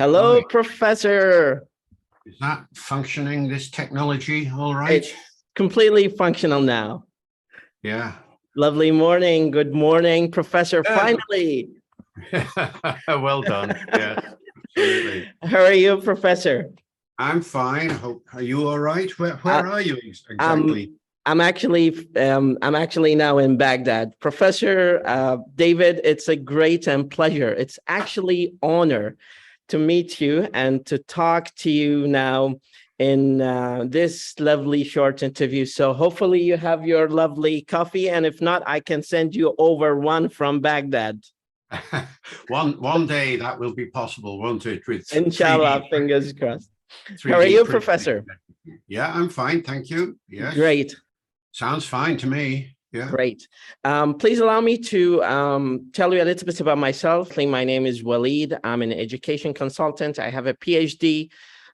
Hello, Hi. Professor. Is that functioning, this technology, all right? It's completely functional now. Yeah. Lovely morning. Good morning, Professor. Yeah. Finally. Well done. Yes, absolutely. How are you, Professor? I'm fine. Are you all right? Where are you exactly? I'm actually now in Baghdad. Professor David, it's a great and pleasure. It's actually honor to meet you and to talk to you now in this lovely short interview. So hopefully you have your lovely coffee, and if not, I can send you over one from Baghdad. One day that will be possible, won't it? With Inshallah, 3D, fingers crossed. 3D How are you, printing. Professor? Yeah, I'm fine, thank you. Yes. Great. Sounds fine to me. Yeah. Great. Please allow me to tell you a little bit about myself. My name is Walid. I'm an education consultant. I have a PhD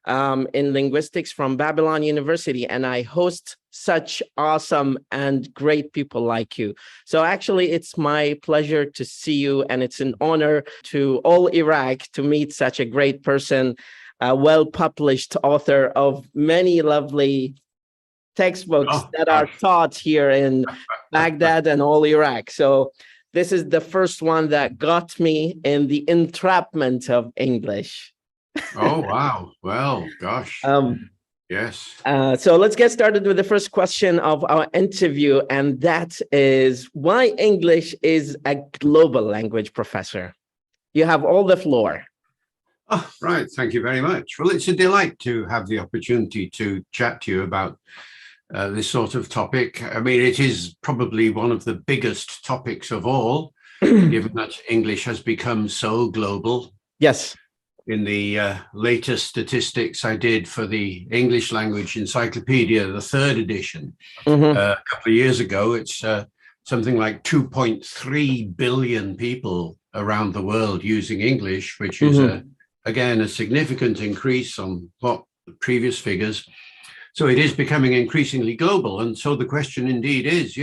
in linguistics from Babylon University, and I host such awesome and great people like you. So actually, it's my pleasure to see you, and it's an honor to all Iraq to meet such a great person, a well-published author of many lovely textbooks that are taught here in Baghdad and all Iraq. So this is the first one that got me in the entrapment of English. Oh, wow. Well, gosh. Yes. So let's get started with the first question of our interview, and that is why English is a global language, Professor. You have all the floor. Oh, right. Thank you very much. Well, it's a delight to have the opportunity to chat to you about this sort of topic. I mean, it is probably one of the biggest topics of all, given that English has become so global. Yes. In the latest statistics I did for the English language encyclopedia, the third edition, a couple of years ago, it's something like 2.3 billion people around the world using English, which is, again, a significant increase on what the previous figures. So it is becoming increasingly global. And so the question indeed is,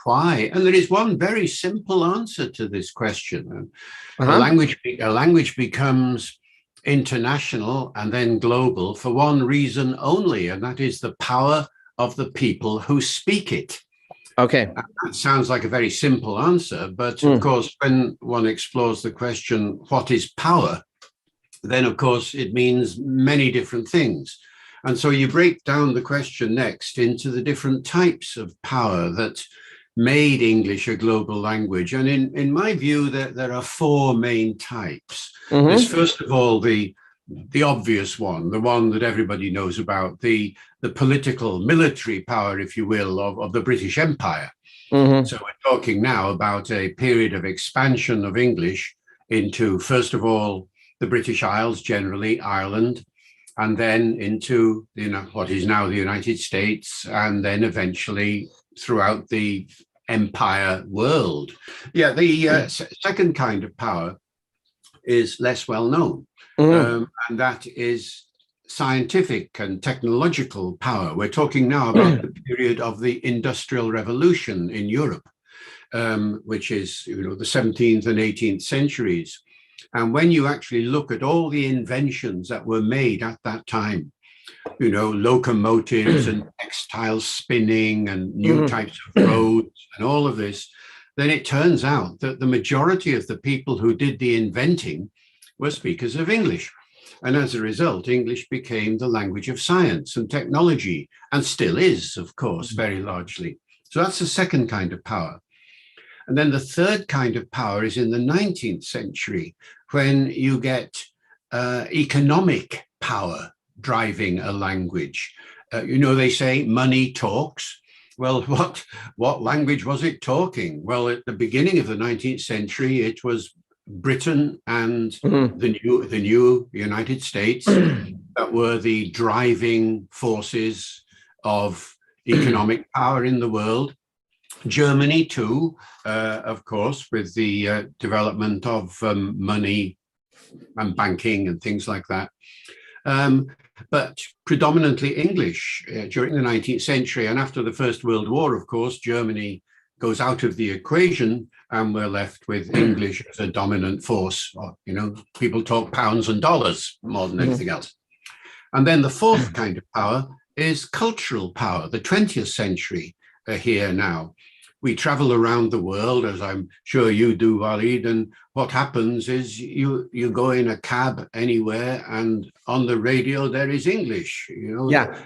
why? And there is one very simple answer to this question. A language becomes international and then global for one reason only, and that is the power of the people who speak it. Okay. That sounds like a very simple answer, but of course, when one explores the question, what is power? Then, of course, it means many different things. And so you break down the question next into the different types of power that made English a global language. And in my view, there are four main types. There's first of all the obvious one, the one that everybody knows about, the political, military power, if you will, of the British Empire. So we're talking now about a period of expansion of English into, first of all, the British Isles, generally Ireland, and then into what is now the United States, and then eventually throughout the empire world. Yeah, the second kind of power is less well known, and that is scientific and technological power. We're talking now about the period of the Industrial Revolution in Europe, which is the 17th and 18th centuries. And when you actually look at all the inventions that were made at that time, locomotives and textile spinning and new types of roads and all of this, then it turns out that the majority of the people who did the inventing were speakers of English. And as a result, English became the language of science and technology, and still is, of course, very largely. So that's the second kind of power. And then the third kind of power is in the 19th century, when you get economic power driving a language. They say money talks. Well, what language was it talking? Well, at the beginning of the 19th century, it was Britain and the new United States that were the driving forces of economic power in the world. Germany too, of course, with the development of money and banking and things like that. But predominantly English during the 19th century. And after the First World War, of course, Germany goes out of the equation and we're left with English as a dominant force. Or, people talk pounds and dollars more than anything else. And then the fourth kind of power is cultural power. The 20th century are here now. We travel around the world, as I'm sure you do, Walid, and what happens is you go in a cab anywhere and on the radio there is English, Yeah.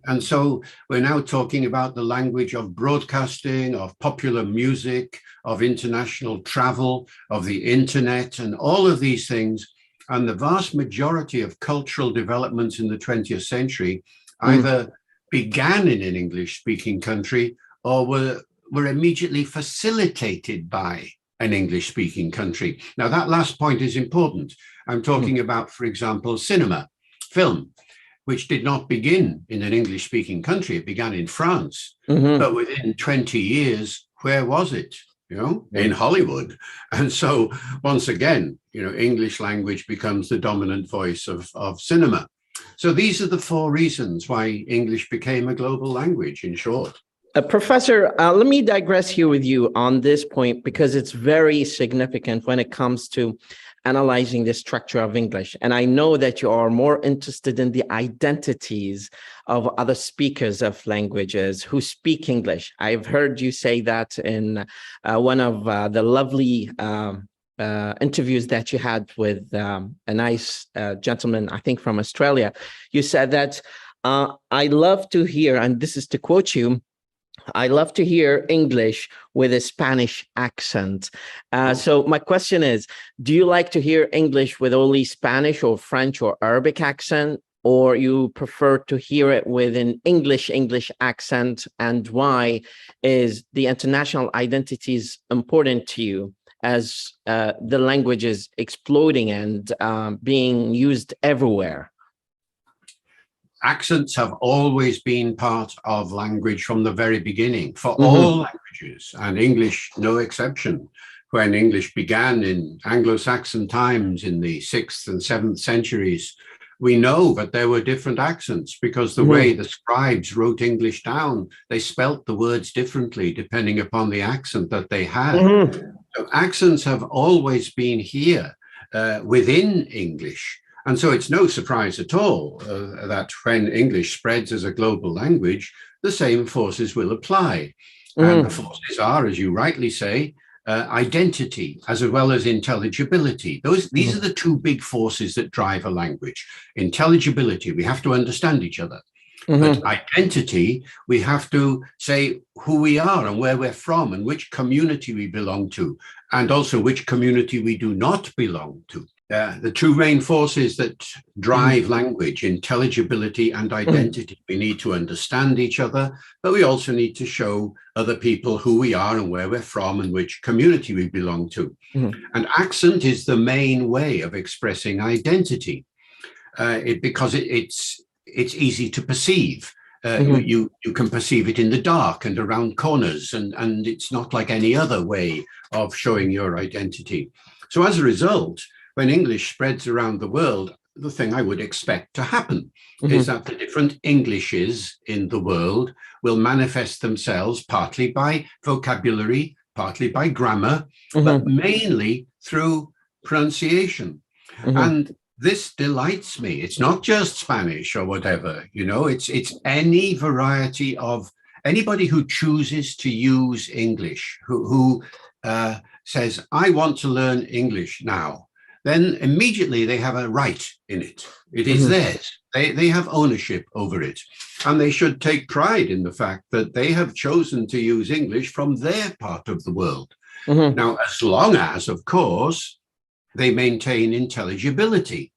And so we're now talking about the language of broadcasting, of popular music, of international travel, of the internet, and all of these things. And the vast majority of cultural developments in the 20th century either began in an English-speaking country or were immediately facilitated by an English-speaking country. Now, that last point is important. I'm talking about, for example, cinema, film, which did not begin in an English-speaking country. It began in France, but within 20 years, where was it? In Hollywood. And so once again, English language becomes the dominant voice of cinema. So these are the four reasons why English became a global language, in short. Professor, let me digress here with you on this point, because it's very significant when it comes to analyzing the structure of English. And I know that you are more interested in the identities of other speakers of languages who speak English. I've heard you say that in one of the lovely interviews that you had with a nice gentleman, I think from Australia. You said that I love to hear, and this is to quote you, I love to hear English with a Spanish accent. So my question is, do you like to hear English with only Spanish or French or Arabic accent, or you prefer to hear it with an English accent? And why is the international identities important to you as the language is exploding and being used everywhere? Accents have always been part of language from the very beginning for all languages, and English no exception. When English began in Anglo-Saxon times in the 6th and 7th centuries, we know that there were different accents because the way the scribes wrote English down, they spelt the words differently depending upon the accent that they had. So accents have always been here within English. And so it's no surprise at all that when English spreads as a global language, the same forces will apply. And the forces are, as you rightly say, identity as well as intelligibility. These are the two big forces that drive a language. Intelligibility, we have to understand each other. But identity, we have to say who we are and where we're from and which community we belong to, and also which community we do not belong to. The two main forces that drive language, intelligibility and identity. We need to understand each other, but we also need to show other people who we are and where we're from and which community we belong to. And accent is the main way of expressing identity because it's easy to perceive. You can perceive it in the dark and around corners, and it's not like any other way of showing your identity. So as a result, when English spreads around the world, the thing I would expect to happen is that the different Englishes in the world will manifest themselves partly by vocabulary, partly by grammar, but mainly through pronunciation. And this delights me. It's not just Spanish or whatever, it's any variety of anybody who chooses to use English, who says, I want to learn English now. Then immediately they have a right in it. It is theirs. They have ownership over it. And they should take pride in the fact that they have chosen to use English from their part of the world. Now, as long as, of course, they maintain intelligibility.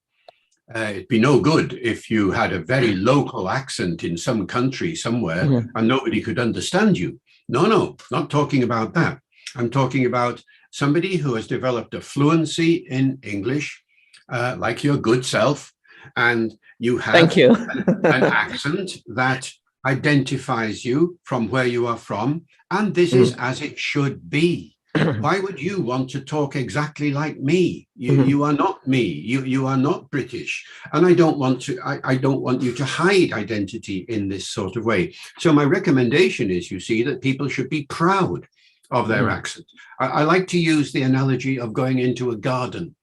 It'd be no good if you had a very local accent in some country somewhere and nobody could understand you. No, not talking about that. I'm talking about somebody who has developed a fluency in English, like your good self, and you have an accent that identifies you from where you are from, and this is as it should be. Why would you want to talk exactly like me? You are not me. You are not British, and I don't want you to hide identity in this sort of way. So my recommendation is, you see, that people should be proud of their accent. I like to use the analogy of going into a garden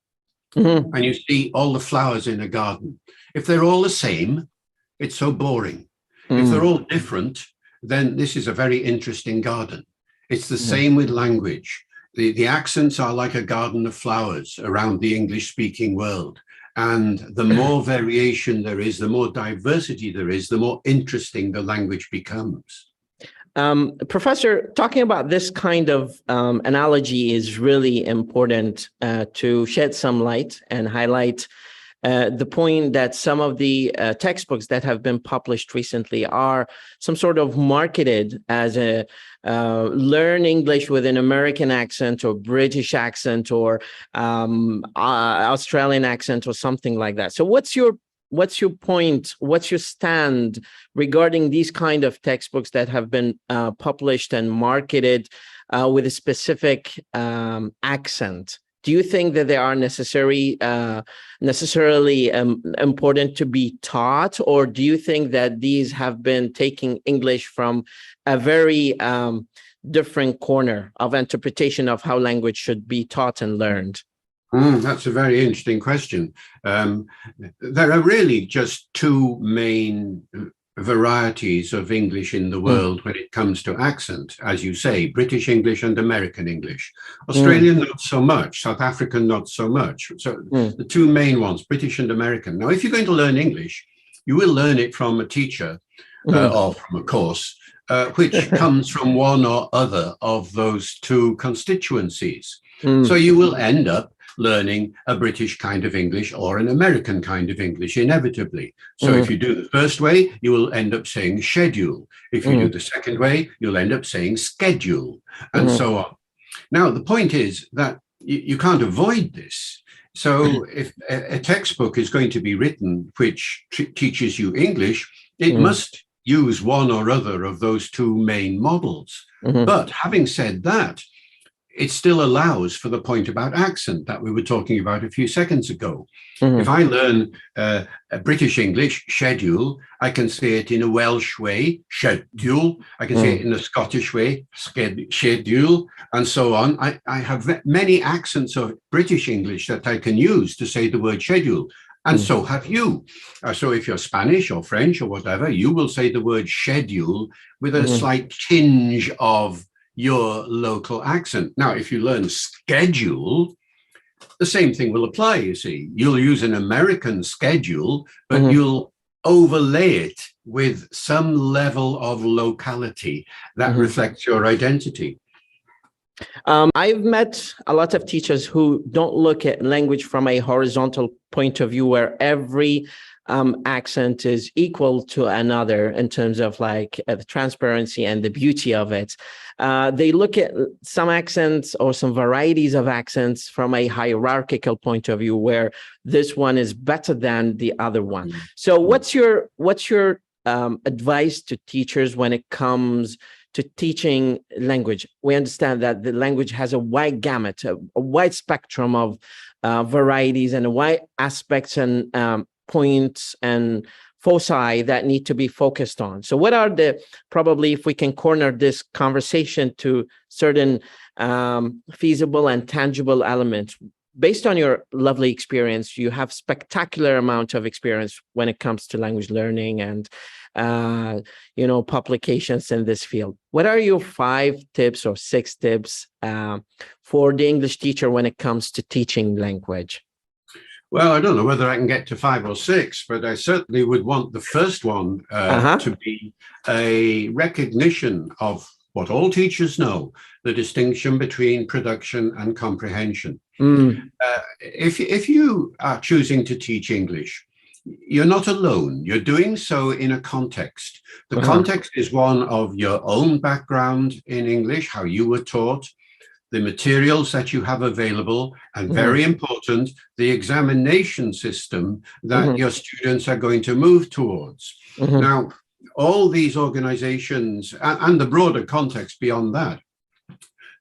and you see all the flowers in a garden. If they're all the same, it's so boring. If they're all different, then this is a very interesting garden. It's the same with language. The accents are like a garden of flowers around the English-speaking world. And the more variation there is, the more diversity there is, the more interesting the language becomes. Professor, talking about this kind of analogy is really important to shed some light and highlight the point that some of the textbooks that have been published recently are some sort of marketed as a learn English with an American accent or British accent or Australian accent or something like that. So what's your point? What's your stand regarding these kind of textbooks that have been published and marketed with a specific accent? Do you think that they are necessarily important to be taught, or do you think that these have been taking English from a very different corner of interpretation of how language should be taught and learned? That's a very interesting question. There are really just two main varieties of English in the world when it comes to accent, as you say, British English and American English. Australian, not so much. South African, not so much. So the two main ones, British and American. Now, if you're going to learn English, you will learn it from a teacher or from a course, which comes from one or other of those two constituencies. So you will end up learning a British kind of English or an American kind of English, inevitably. So if you do the first way, you will end up saying schedule. If you do the second way, you'll end up saying schedule, and so on. Now, the point is that you can't avoid this. So if a textbook is going to be written which teaches you English, it must use one or other of those two main models. But having said that, it still allows for the point about accent that we were talking about a few seconds ago. If I learn a British English, schedule, I can say it in a Welsh way, schedule. I can say it in a Scottish way, schedule, and so on. I have many accents of British English that I can use to say the word schedule. And so have you. So if you're Spanish or French or whatever, you will say the word schedule with a slight tinge of your local accent. Now, if you learn schedule, the same thing will apply, you see. You'll use an American schedule, but you'll overlay it with some level of locality that reflects your identity. I've met a lot of teachers who don't look at language from a horizontal point of view where every accent is equal to another in terms of like the transparency and the beauty of it. They look at some accents or some varieties of accents from a hierarchical point of view where this one is better than the other one. So what's your advice to teachers when it comes to teaching language? We understand that the language has a wide gamut, a wide spectrum of varieties and wide aspects and points and foci that need to be focused on. So what are the, probably if we can corner this conversation to certain feasible and tangible elements, based on your lovely experience, you have spectacular amount of experience when it comes to language learning and publications in this field. What are your 5 tips or 6 tips for the English teacher when it comes to teaching language? Well, I don't know whether I can get to 5 or 6, but I certainly would want the first one to be a recognition of what all teachers know, the distinction between production and comprehension. If you are choosing to teach English, you're not alone. You're doing so in a context. The context is one of your own background in English, how you were taught, the materials that you have available, and very important, the examination system that your students are going to move towards. Now, all these organizations and the broader context beyond that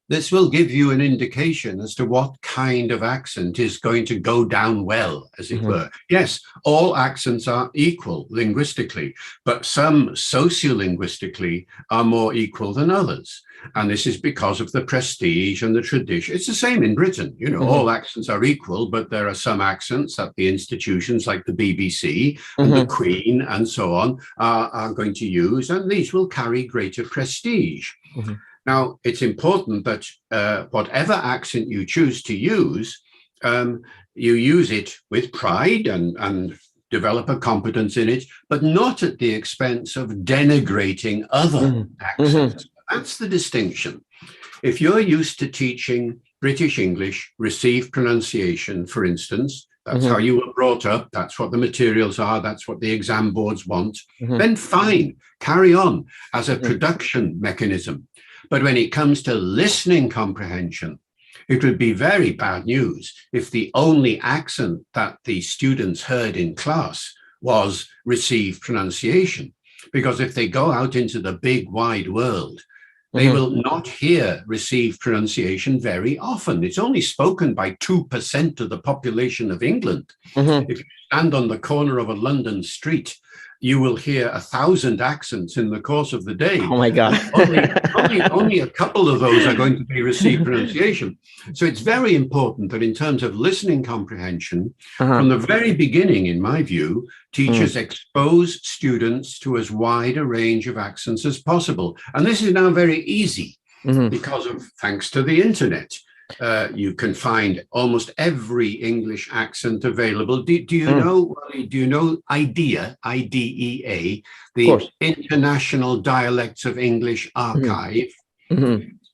this will give you an indication as to what kind of accent is going to go down well, as it were. Yes, all accents are equal linguistically, but some sociolinguistically are more equal than others. And this is because of the prestige and the tradition. It's the same in Britain. You know, all accents are equal, but there are some accents that the institutions like the BBC and the Queen and so on are going to use, and these will carry greater prestige. Now, it's important that whatever accent you choose to use, you use it with pride and develop a competence in it, but not at the expense of denigrating other accents. That's the distinction. If you're used to teaching British English, received pronunciation, for instance, that's how you were brought up, that's what the materials are, that's what the exam boards want, then fine, carry on as a production mechanism. But when it comes to listening comprehension, it would be very bad news if the only accent that the students heard in class was received pronunciation. Because if they go out into the big wide world, they will not hear received pronunciation very often. It's only spoken by 2% of the population of England. If you stand on the corner of a London street, you will hear 1,000 accents in the course of the day. Oh my God. only a couple of those are going to be received pronunciation. So it's very important that in terms of listening comprehension, from the very beginning, in my view, teachers expose students to as wide a range of accents as possible. And this is now very easy because of, thanks to the internet. You can find almost every English accent available. Do you know? Do you know IDEA? IDEA, the International Dialects of English Archive,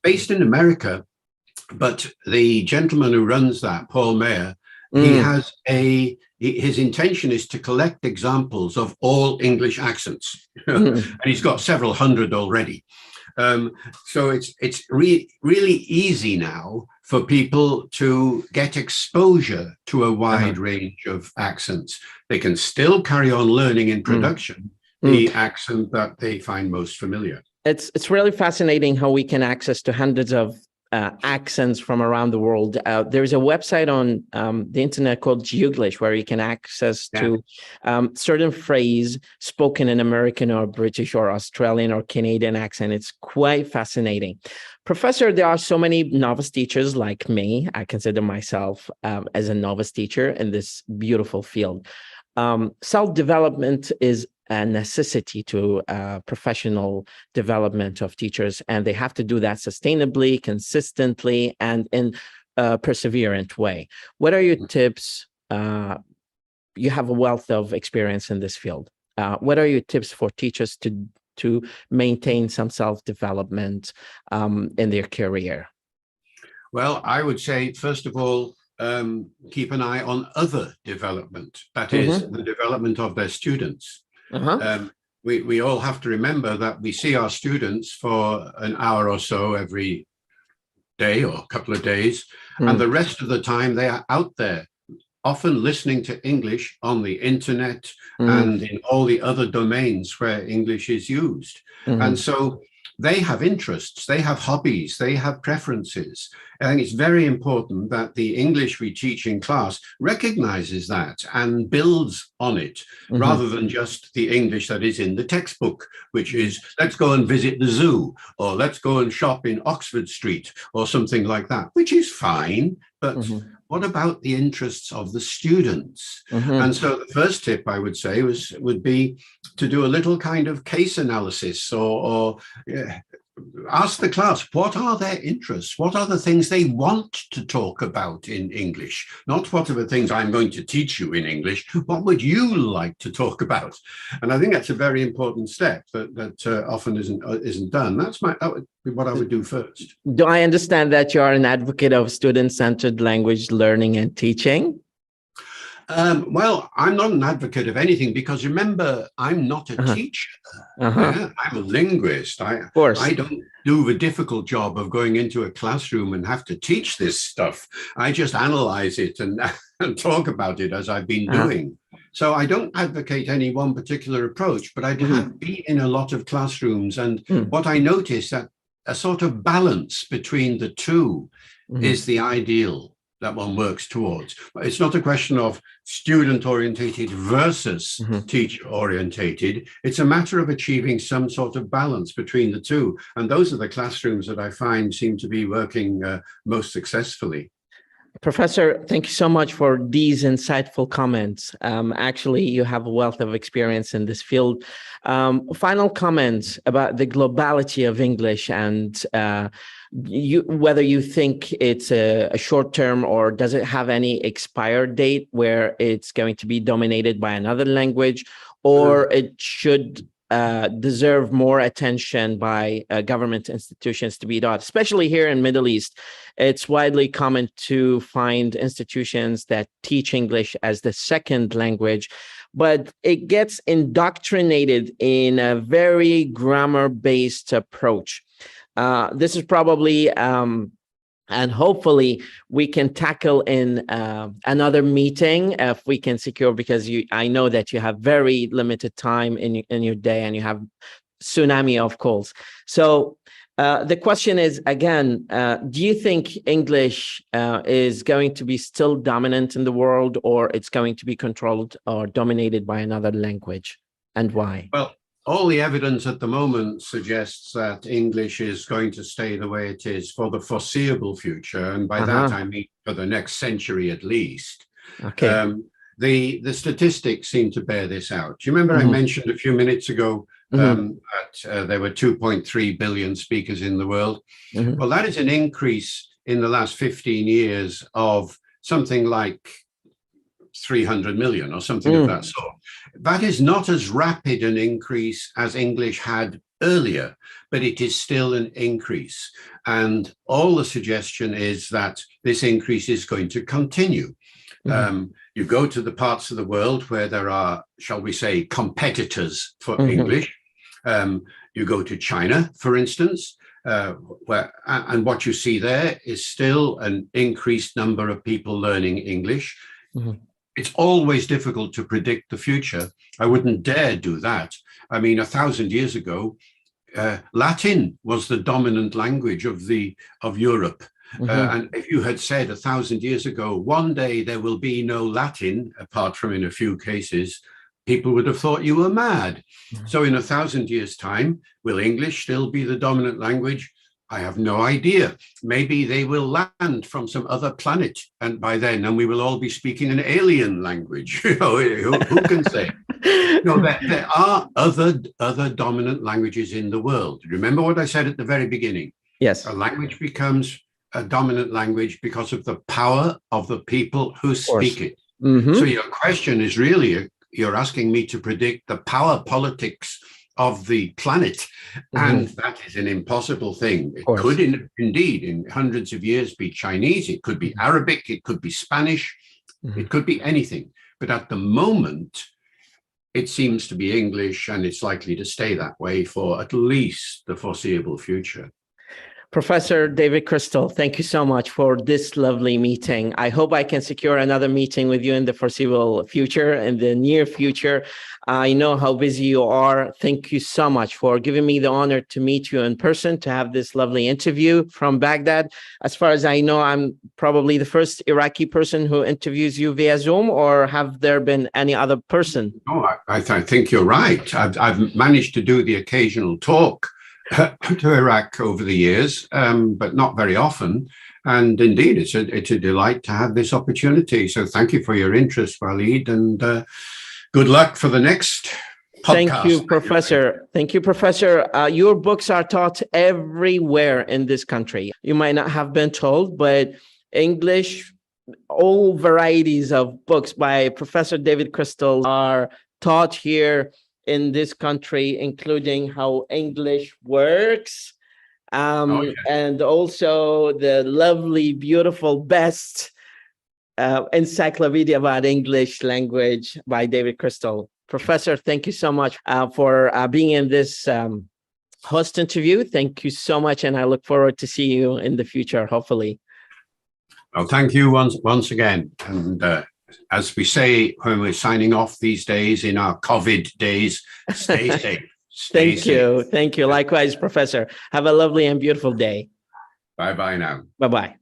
based in America. But the gentleman who runs that, Paul Mayer, he has his intention is to collect examples of all English accents, and he's got several hundred already. So it's really easy now for people to get exposure to a wide range of accents. They can still carry on learning in production the accent that they find most familiar. It's really fascinating how we can access to hundreds of accents from around the world. There's a website on the internet called Googlish where you can access to certain phrase spoken in American or British or Australian or Canadian accent. It's quite fascinating. Professor, there are so many novice teachers like me. I consider myself as a novice teacher in this beautiful field. Self-development is a necessity to professional development of teachers, and they have to do that sustainably, consistently, and in a perseverant way. What are your tips? You have a wealth of experience in this field. What are your tips for teachers to maintain some self-development in their career? Well, I would say, first of all, keep an eye on other development, that is the development of their students. We all have to remember that we see our students for an hour or so every day or a couple of days, and the rest of the time they are out there, often listening to English on the internet and in all the other domains where English is used. And so they have interests, they have hobbies, they have preferences. I think it's very important that the English we teach in class recognizes that and builds on it, rather than just the English that is in the textbook, which is, let's go and visit the zoo, or let's go and shop in Oxford Street, or something like that, which is fine, but what about the interests of the students? And so the first tip I would say would be to do a little kind of case analysis, or ask the class, what are their interests? What are the things they want to talk about in English? Not what are the things I'm going to teach you in English. What would you like to talk about? And I think that's a very important step that often isn't done. That would be what I would do first. Do I understand that you are an advocate of student-centered language learning and teaching? Well, I'm not an advocate of anything, because remember, I'm not a teacher. I'm a linguist. I don't do the difficult job of going into a classroom and have to teach this stuff. I just analyze it and talk about it as I've been doing. So I don't advocate any one particular approach, but I have been in a lot of classrooms. And what I notice that a sort of balance between the two is the ideal that one works towards. It's not a question of student-orientated versus teacher-orientated. It's a matter of achieving some sort of balance between the two. And those are the classrooms that I find seem to be working most successfully. Professor, thank you so much for these insightful comments. Actually, you have a wealth of experience in this field. Final comments about the globality of English and whether you think it's a short term or does it have any expired date where it's going to be dominated by another language, or it should deserve more attention by government institutions to be taught, especially here in Middle East. It's widely common to find institutions that teach English as the second language, but it gets indoctrinated in a very grammar-based approach. This is probably, and hopefully we can tackle in another meeting if we can secure, because I know that you have very limited time in your day and you have tsunami of calls. So the question is, again, do you think English is going to be still dominant in the world, or it's going to be controlled or dominated by another language, and why? Well, all the evidence at the moment suggests that English is going to stay the way it is for the foreseeable future. And by that, I mean for the next century at least. Okay. The statistics seem to bear this out. Do you remember I mentioned a few minutes ago that there were 2.3 billion speakers in the world? Well, that is an increase in the last 15 years of something like 300 million or something of that sort. That is not as rapid an increase as English had earlier, but it is still an increase. And all the suggestion is that this increase is going to continue. You go to the parts of the world where there are, shall we say, competitors for English. You go to China, for instance, and what you see there is still an increased number of people learning English. It's always difficult to predict the future. I wouldn't dare do that. I mean, 1,000 years ago, Latin was the dominant language of Europe. And if you had said 1,000 years ago, one day there will be no Latin, apart from in a few cases, people would have thought you were mad. So in 1,000 years' time, will English still be the dominant language? I have no idea. Maybe they will land from some other planet, and by then, we will all be speaking an alien language. You know, who can say? No, there are other dominant languages in the world. Remember what I said at the very beginning? Yes. A language becomes a dominant language because of the power of the people who speak it. So your question is really, you're asking me to predict the power politics of the planet, and that is an impossible thing. It could indeed in hundreds of years be Chinese, it could be Arabic, it could be Spanish, it could be anything. But at the moment, it seems to be English, and it's likely to stay that way for at least the foreseeable future. Professor David Crystal, thank you so much for this lovely meeting. I hope I can secure another meeting with you in the foreseeable future, in the near future. I know how busy you are. Thank you so much for giving me the honor to meet you in person, to have this lovely interview from Baghdad. As far as I know, I'm probably the first Iraqi person who interviews you via Zoom, or have there been any other person? Oh, I think you're right. I've managed to do the occasional talk to Iraq over the years, but not very often. And indeed, it's a delight to have this opportunity. So thank you for your interest, Walid, and good luck for the next podcast. Thank you, Professor. Thank you, Professor. Your books are taught everywhere in this country. You might not have been told, but English, all varieties of books by Professor David Crystal are taught here in this country, including how English works, and also the lovely, beautiful, best encyclopedia about English language by David Crystal. Professor, thank you so much for being in this host interview. Thank you so much, and I look forward to see you in the future, hopefully. Well, thank you once again. And as we say when we're signing off these days, in our COVID days, stay safe. Stay safe. Thank you. Likewise, Professor. Have a lovely and beautiful day. Bye-bye now. Bye-bye.